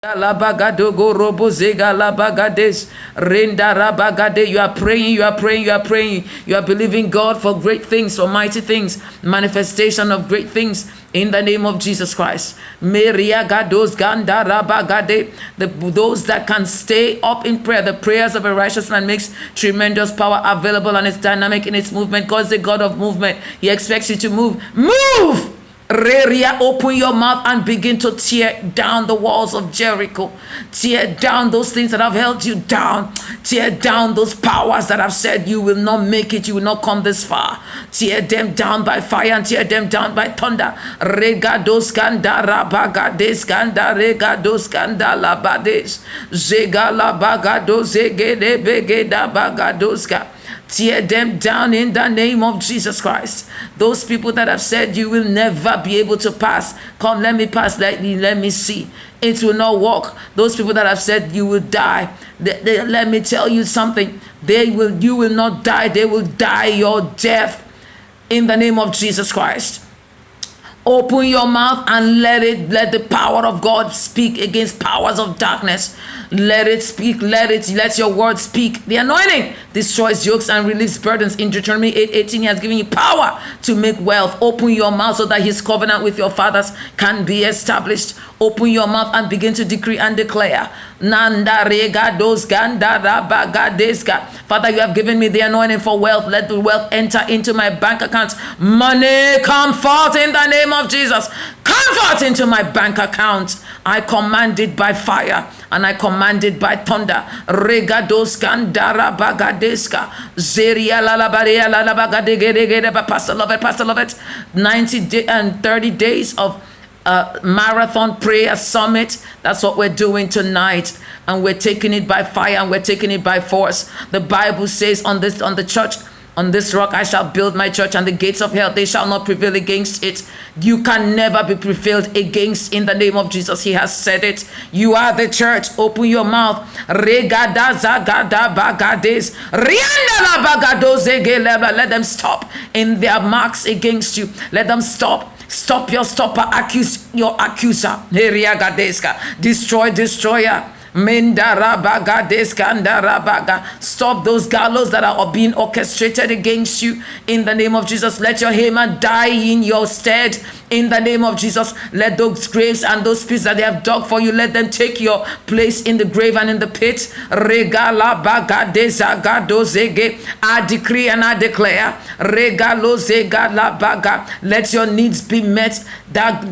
Galabagadogo robo zega labagades renda rabagade. You are praying, you are praying, you are praying. You are believing God for great things, for mighty things, manifestation of great things in the name of Jesus Christ. Meria gados ganda rabagade. Those that can stay up in prayer, the prayers of a righteous man makes tremendous power available, and it's dynamic in its movement. God's the God of movement. He expects you to move. Move! Reria, open your mouth and begin to tear down the walls of Jericho. Tear down those things that have held you down. Tear down those powers that have said you will not make it, you will not come this far. Tear them down by fire and tear them down by thunder. Regados kanda rabagades kanda regados kanda labades. Zega labagado zegede begeda bagadoska. Tear them down in the name of Jesus Christ. Those people that have said you will never be able to pass. Come, let me pass, let me see. It will not work. Those people that have said you will die. Let me tell you something. You will not die. They will die your death in the name of Jesus Christ. Open your mouth and let the power of God speak against powers of darkness. Let it speak, let your word speak. The anointing destroys yokes and relieves burdens. In Deuteronomy 8:18, he has given you power to make wealth. Open your mouth so that his covenant with your fathers can be established. Open your mouth and begin to decree and declare. Father, you have given me the anointing for wealth. Let the wealth enter into my bank account. Money, come forth in the name of Jesus. Come forth into my bank account. I command it by fire and I command it by thunder. Regados kandara bagadeska. Zeria lalabaria lalabagade. Pastor Lovett. 90 and 30 days of marathon prayer summit. That's what we're doing tonight, and we're taking it by fire and we're taking it by force. The Bible says on this rock I shall build my church, and the gates of hell, they shall not prevail against it. You can never be prevailed against in the name of Jesus. He has said it. You are the church. Open your mouth. Let them stop in their marks against you. Let them stop. Stop your stopper. Accuse your accuser. Destroyer. Stop those gallows that are being orchestrated against you in the name of Jesus. Let your Haman die in your stead in the name of Jesus. Let those graves and those pits that they have dug for you, let them take your place in the grave and in the pit. I decree and I declare, let your needs be met. That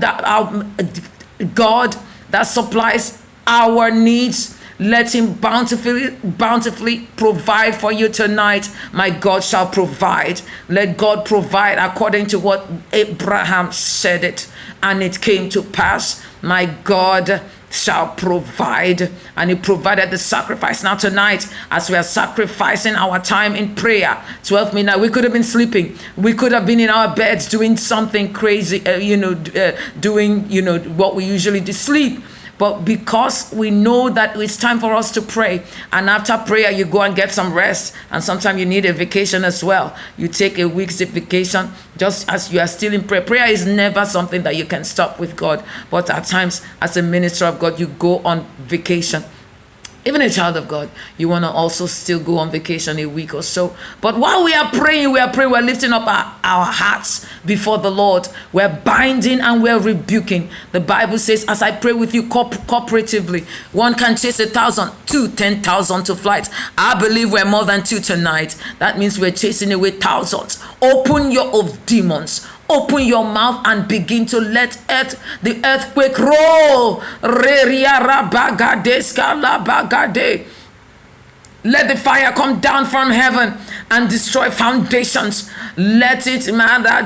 God that supplies our needs, let him bountifully provide for you tonight. My God shall provide. Let God provide according to what Abraham said it, and it came to pass. My God shall provide, and he provided the sacrifice. Now tonight, as we are sacrificing our time in prayer, 12 midnight, we could have been sleeping, we could have been in our beds doing something crazy, doing what we usually do, sleep. But because we know that it's time for us to pray, and after prayer you go and get some rest, and sometimes you need a vacation as well. You take a week's vacation just as you are still in prayer. Prayer is never something that you can stop with God, but at times as a minister of God you go on vacation. Even a child of God, you want to also still go on vacation a week or so. But while we are praying, we're lifting up our hearts before the Lord. We're binding and we're rebuking. The Bible says, as I pray with you cooperatively, one can chase 1,000, 2, 10,000 to flight. I believe we're more than 2 tonight. That means we're chasing away thousands. Open your of demons. Open your mouth and begin to let the earthquake roll. Let the fire come down from heaven and destroy foundations. Let it,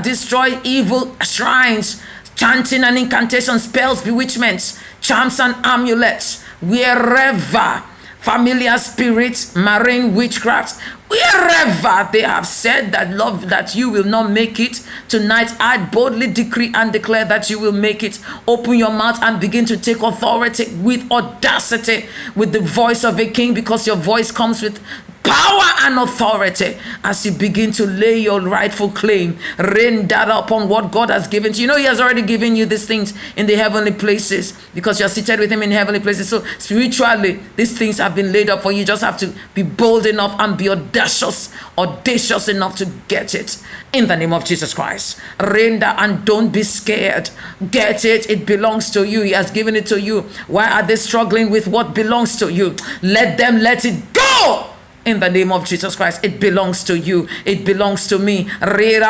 destroy evil shrines, chanting and incantations, spells, bewitchments, charms and amulets, wherever familiar spirits, marine witchcraft, wherever they have said that you will not make it tonight, I boldly decree and declare that you will make it. Open your mouth and begin to take authority with audacity, with the voice of a king, because your voice comes with power and authority as you begin to lay your rightful claim. Rain data upon what God has given to you. You know, He has already given you these things in the heavenly places because you're seated with Him in heavenly places. So spiritually, these things have been laid up for you. You just have to be bold enough and be audacious enough to get it in the name of Jesus Christ. Render and don't be scared. Get it. It belongs to you. He has given it to you. Why are they struggling with what belongs to you? Let them let it go. In the name of Jesus Christ, it belongs to you. It belongs to me. Let it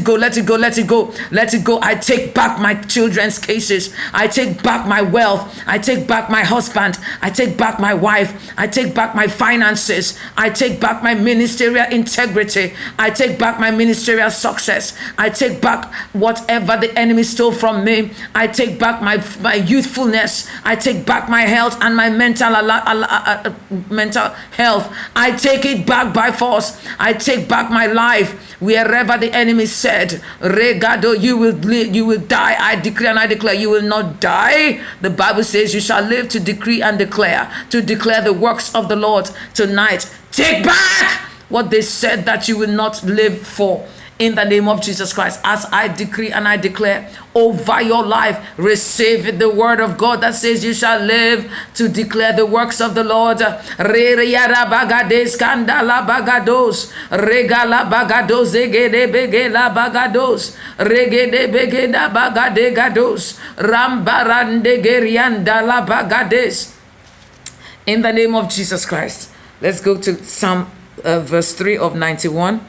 go, let it go, let it go, let it go. I take back my children's cases. I take back my wealth. I take back my husband. I take back my wife. I take back my finances. I take back my ministerial integrity. I take back my ministerial success. I take back whatever the enemy stole from me. I take back my youthfulness. I take back my health and my mental health. I take it back by force. I take back my life. Wherever the enemy said, Regado, you will die. I decree and I declare you will not die. The Bible says you shall live to decree and declare the works of the Lord tonight. Take back what they said that you will not live for. In the name of Jesus Christ, as I decree and I declare over your life, receive the word of God that says you shall live to declare the works of the Lord. Regala bagados, egede begela bagados, regede begeda bagadegados, rambarande gerianda la bagades. In the name of Jesus Christ, let's go to Psalm verse 3 of 91.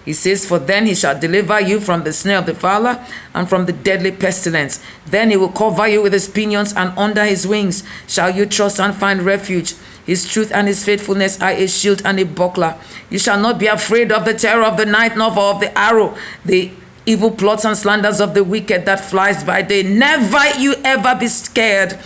He says, for then he shall deliver you from the snare of the fowler and from the deadly pestilence. Then he will cover you with his pinions, and under his wings shall you trust and find refuge. His truth and his faithfulness are a shield and a buckler. You shall not be afraid of the terror of the night, nor of the arrow, the evil plots and slanders of the wicked that flies by day. Never you ever be scared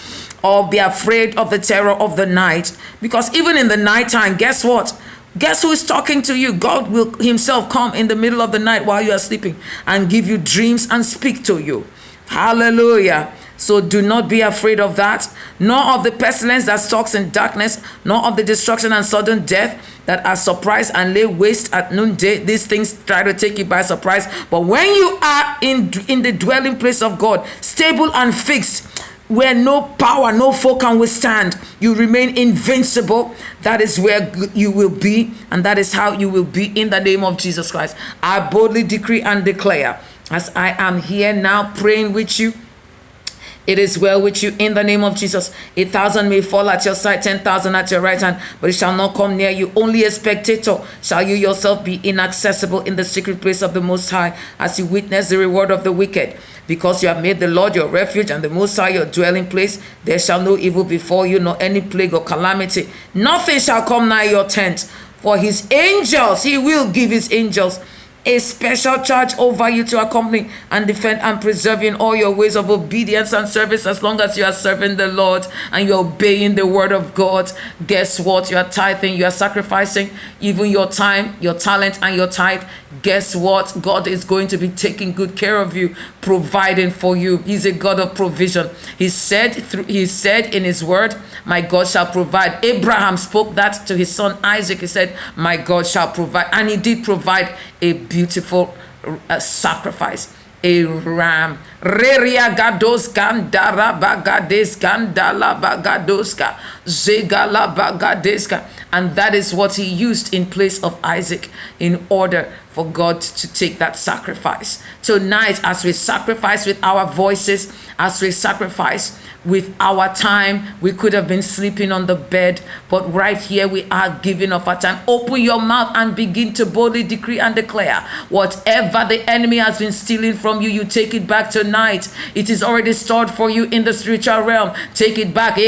or be afraid of the terror of the night. Because even in the nighttime, guess what? Guess who is talking to you? God will himself come in the middle of the night while you are sleeping and give you dreams and speak to you. Hallelujah. So do not be afraid of that, nor of the pestilence that stalks in darkness, nor of the destruction and sudden death that are surprised and lay waste at noonday. These things try to take you by surprise. But when you are in the dwelling place of God, stable and fixed, where no power, no foe can withstand, you remain invincible. That is where you will be, and that is how you will be in the name of Jesus Christ. I boldly decree and declare, as I am here now praying with you, it is well with you in the name of Jesus. 1,000 may fall at your side, 10,000 at your right hand, but it shall not come near you. Only a spectator shall you yourself be inaccessible in the secret place of the Most High, as you witness the reward of the wicked. Because you have made the Lord your refuge and the Most High your dwelling place, there shall no evil befall you, nor any plague or calamity. Nothing shall come nigh your tent. For his angels, he will give his angels a special charge over you to accompany and defend and preserve you in all your ways of obedience and service. As long as you are serving the Lord and you're obeying the word of God, guess what? You are tithing, you are sacrificing even your time, your talent, and your tithe. Guess what? God is going to be taking good care of you, providing for you. He's a God of provision. He said in his word, my God shall provide. Abraham spoke that to his son Isaac. He said, my God shall provide. And he did provide a beautiful sacrifice, a ram. Reria gados gandara bagades gandala bagadoska zegala bagadeska. And that is what he used in place of Isaac in order for God to take that sacrifice. Tonight, as we sacrifice with our voices, as we sacrifice with our time, we could have been sleeping on the bed, but right here we are giving of our time. Open your mouth and begin to boldly decree and declare whatever the enemy has been stealing from you, you take it back tonight. It is already stored for you in the spiritual realm. Take it back. He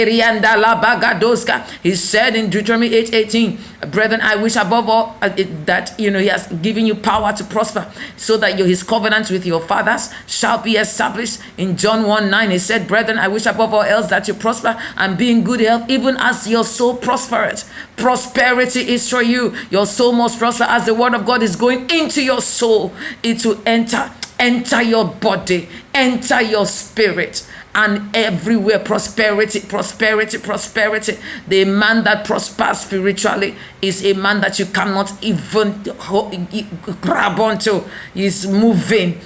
said in Deuteronomy 8:18, brethren, I wish above all that he has given you power to prosper, so that his covenant with your fathers shall be established. In John 1:9, he said, brethren, I wish above all else that you prosper and be in good health, even as your soul prospereth. Prosperity is for you. Your soul must prosper as the word of God is going into your soul. It will enter your body enter your spirit, and everywhere prosperity, prosperity, prosperity. The man that prospers spiritually is a man that you cannot even grab onto. He's moving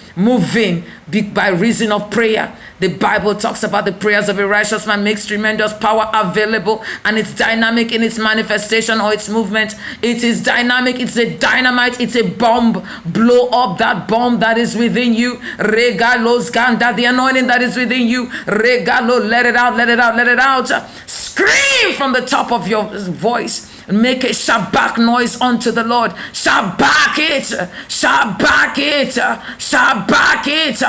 by reason of prayer. The Bible talks about the prayers of a righteous man makes tremendous power available, and it's dynamic in its manifestation or its movement. It is dynamic. It's a dynamite. It's a bomb. Blow up that bomb that is within you. Regalos ganda, the anointing that is within you. Regalo, let it out, let it out, let it out. Scream from the top of your voice. Make a shabak noise unto the Lord. Shabak it. Shabak it. Shabak it.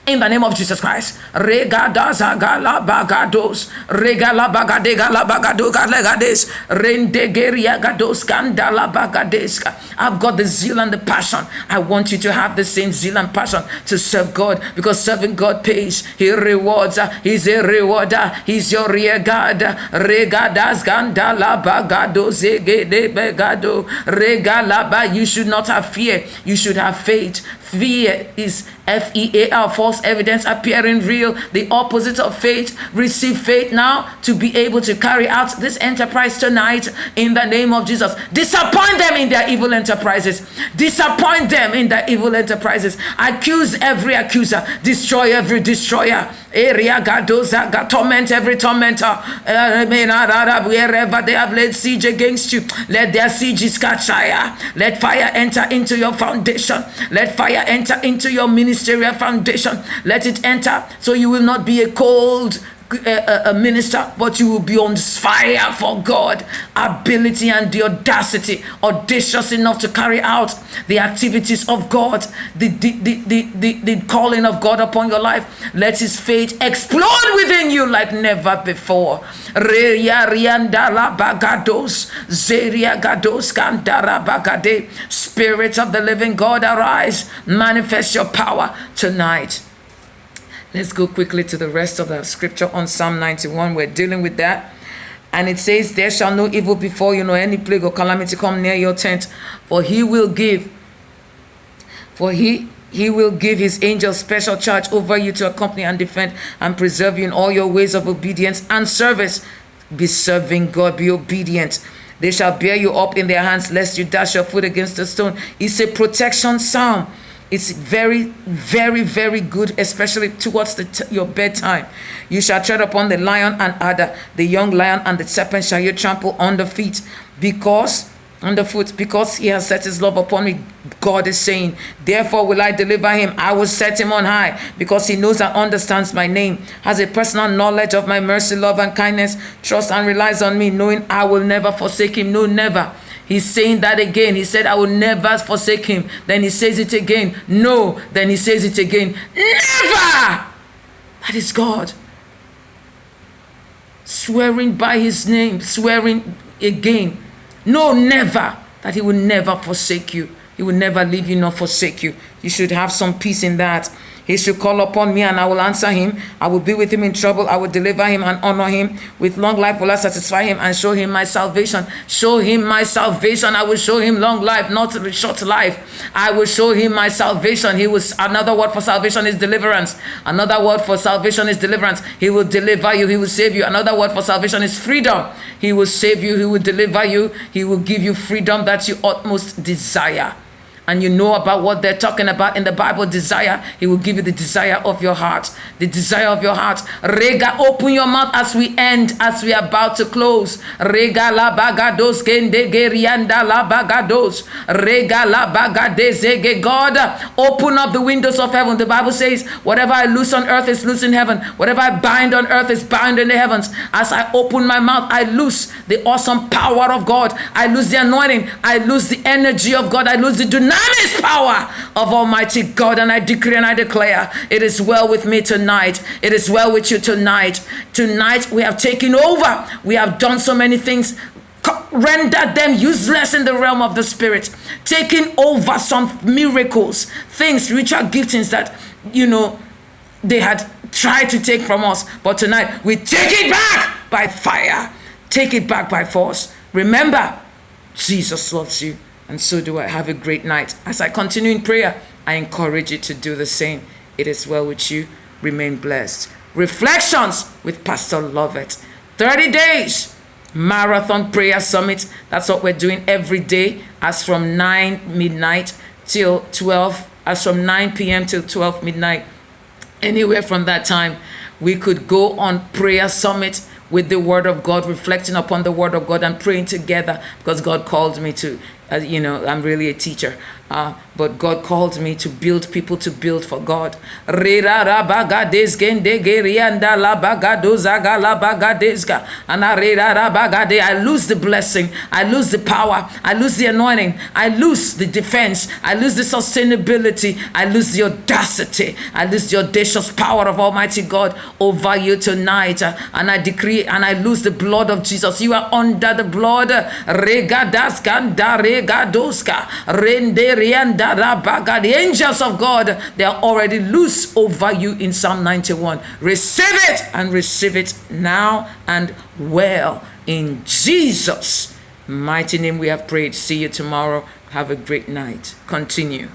In the name of Jesus Christ. Regada zagala bagados. Regala bagadegala bagadoga legades. Rendegeria gados kandala bagadeska. I've got the zeal and the passion. I want you to have the same zeal and passion to serve God, because serving God pays. He rewards. He's a rewarder. He's your rear guard. Regadas gandala bagados egede begado. Regalaba. You should not have fear. You should have faith. Fear is F-E-A-R, false evidence appearing real. The opposite of faith. Receive faith now to be able to carry out this enterprise tonight in the name of Jesus. Disappoint them in their evil enterprises. Disappoint them in their evil enterprises. Accuse every accuser. Destroy every destroyer. Torment every tormentor. Wherever they have laid siege against you, let their sieges catch fire. Let fire enter into your foundation. Let fire enter into your ministerial foundation. Let it enter so you will not be a cold a minister, but you will be on fire for God. Ability and the audacity, audacious enough to carry out the activities of God, the calling of God upon your life. Let his faith explode within you like never before. Spirit of the living God, arise, manifest your power tonight. Let's go quickly to the rest of the scripture on Psalm 91. We're dealing with that. And it says, there shall no evil befall you, nor any plague or calamity come near your tent. For he will give his angels special charge over you to accompany and defend and preserve you in all your ways of obedience and service. Be serving God, be obedient. They shall bear you up in their hands, lest you dash your foot against a stone. It's a protection psalm. It's very, very, very good, especially towards your bedtime. You shall tread upon the lion and adder, the young lion and the serpent shall you trample on the feet, because he has set his love upon me. God is saying, therefore will I deliver him. I will set him on high, because he knows and understands my name, has a personal knowledge of my mercy, love, and kindness, trusts and relies on me, knowing I will never forsake him. No, never. He's saying that again. He said, I will never forsake him. Then he says it again. No. Then he says it again. Never. That is God. Swearing by his name. Swearing again. No, never. That he will never forsake you. He will never leave you nor forsake you. You should have some peace in that. He should call upon me and I will answer him. I will be with him in trouble. I will deliver him and honor him. With long life will I satisfy him and show him my salvation. Show him my salvation. I will show him long life, not short life. I will show him my salvation. Another word for salvation is deliverance. Another word for salvation is deliverance. He will deliver you. He will save you. Another word for salvation is freedom. He will save you. He will deliver you. He will give you freedom that you utmost desire. And you know about what they're talking about in the Bible, desire. He will give you the desire of your heart. The desire of your heart. Rega, open your mouth as we end, as we are about to close. Rega la bagados kende gerianda la bagados. Rega la bagadezege. God, open up the windows of heaven. The Bible says, whatever I loose on earth is loose in heaven. Whatever I bind on earth is bound in the heavens. As I open my mouth, I loose the awesome power of God. I lose the anointing. I lose the energy of God. I lose the dynamic power of Almighty God, and I decree and I declare, it is well with me tonight. It is well with you tonight. Tonight we have taken over. We have done so many things, rendered them useless in the realm of the spirit, taking over some miracles, things, spiritual giftings that they had tried to take from us, but tonight we take it back by fire. Take it back by force. Remember, Jesus loves you. And so do I. Have a great night. As I continue in prayer, I encourage you to do the same. It is well with you. Remain blessed. Reflections with Pastor Lovett. 30 days marathon prayer summit. That's what we're doing every day, as from 9 midnight till 12, as from 9 p.m. till 12 midnight. Anywhere from that time, we could go on prayer summit with the word of God, reflecting upon the word of God and praying together, because God called me to, I'm really a teacher, but God called me to build people, to build for God. I lose the blessing, I lose the power, I lose the anointing, I lose the defense, I lose the sustainability, I lose the audacity, I lose the audacious power of Almighty God over you tonight. And I decree and I lose the blood of Jesus. You are under the blood. The angels of God, they are already loose over you in Psalm 91. Receive it, and receive it now and well. In Jesus' mighty name we have prayed. See you tomorrow. Have a great night. Continue.